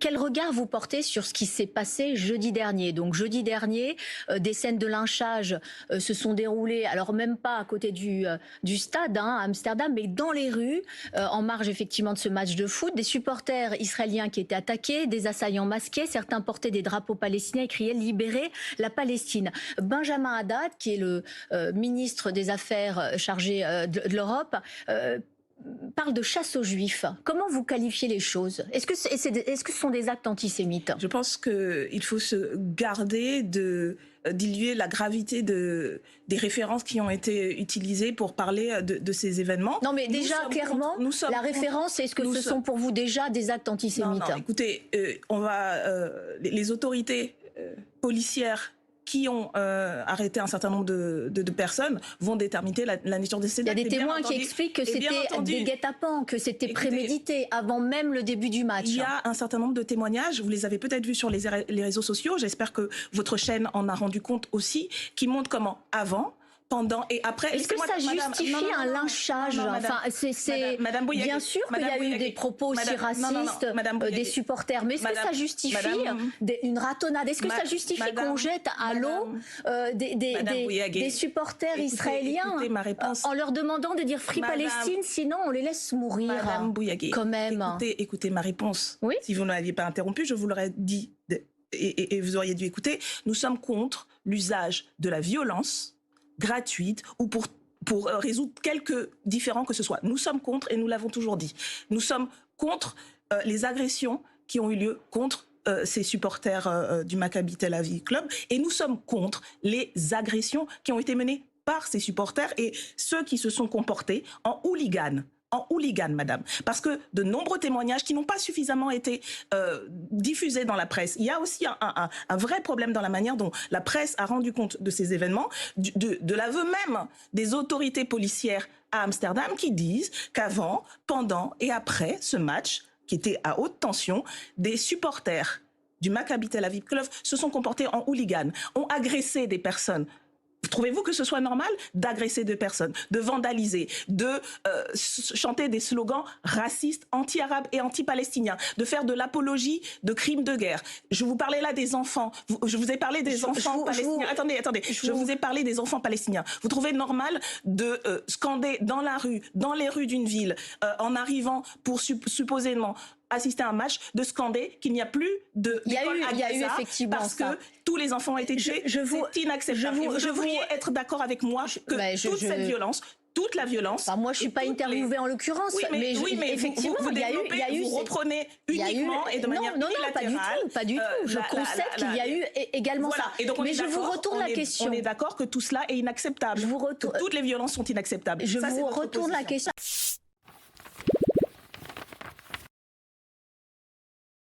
Quel regard vous portez sur ce qui s'est passé jeudi dernier? Donc jeudi dernier, des scènes de lynchage se sont déroulées, alors même pas à côté du stade à Amsterdam, mais dans les rues, en marge effectivement de ce match de foot. Des supporters israéliens qui étaient attaqués, des assaillants masqués, certains portaient des drapeaux palestiniens et criaient « Libérez la Palestine ». Benjamin Haddad, qui est le ministre des Affaires chargé de l'Europe, parle de chasse aux juifs. Comment vous qualifiez les choses? Est-ce que ce sont des actes antisémites? Je pense qu'il faut se garder de diluer la gravité des références qui ont été utilisées pour parler de ces événements. Non mais déjà, clairement, la référence, est-ce que ce sont pour vous déjà des actes antisémites? Non, écoutez, les autorités policières qui ont arrêté un certain nombre de personnes vont déterminer la nature de ces actes. Il y a des témoins qui expliquent que c'était des guet-apens, que c'était prémédité avant même le début du match. Il y a un certain nombre de témoignages, vous les avez peut-être vus sur les réseaux sociaux, j'espère que votre chaîne en a rendu compte aussi, qui montrent comment avant, pendant et après. Est-ce que ça justifie un lynchage? Enfin, Madame Bouygues, bien sûr qu'il y a eu des propos aussi racistes des supporters, mais est-ce que ça justifie une ratonnade? Est-ce que ça justifie qu'on jette à l'eau des supporters israéliens en leur demandant de dire Free Palestine, sinon on les laisse mourir? Madame Bouygues, quand même. Écoutez ma réponse. Oui? Si vous ne m'aviez pas interrompu, je vous l'aurais dit et vous auriez dû écouter. Nous sommes contre l'usage de la violence gratuite ou pour résoudre quelques différends que ce soit. Nous sommes contre, et nous l'avons toujours dit, nous sommes contre les agressions qui ont eu lieu contre ces supporters du Maccabi Tel Aviv Club, et nous sommes contre les agressions qui ont été menées par ces supporters et ceux qui se sont comportés en hooligans. En hooligan, madame, parce que de nombreux témoignages qui n'ont pas suffisamment été diffusés dans la presse. Il y a aussi un vrai problème dans la manière dont la presse a rendu compte de ces événements, de l'aveu même des autorités policières à Amsterdam qui disent qu'avant, pendant et après ce match, qui était à haute tension, des supporters du Maccabi Tel Aviv Club se sont comportés en hooligan, ont agressé des personnes. Trouvez-vous que ce soit normal d'agresser deux personnes, de vandaliser, de chanter des slogans racistes, anti-arabes et anti-palestiniens, de faire de l'apologie de crimes de guerre? Je vous parlais là des enfants. Je vous ai parlé des enfants palestiniens. Attendez. Je vous ai parlé des enfants palestiniens. Vous trouvez normal de scander dans les rues d'une ville, en arrivant pour supposément assister à un match, de scander qu'il n'y a plus d'école à Gaza, il y a eu effectivement parce que tous les enfants ont été tués? C'est inacceptable. Vous devriez être d'accord avec moi que cette violence, toute la violence... moi, je ne suis pas interviewée en l'occurrence, mais effectivement, il y a eu... Vous reprenez uniquement et de manière unilatérale... Non, pas du tout. Je concède qu'il y a eu également ça. Mais je vous retourne la question. On est d'accord que tout cela est inacceptable. Que toutes les violences sont inacceptables. Je vous retourne la question.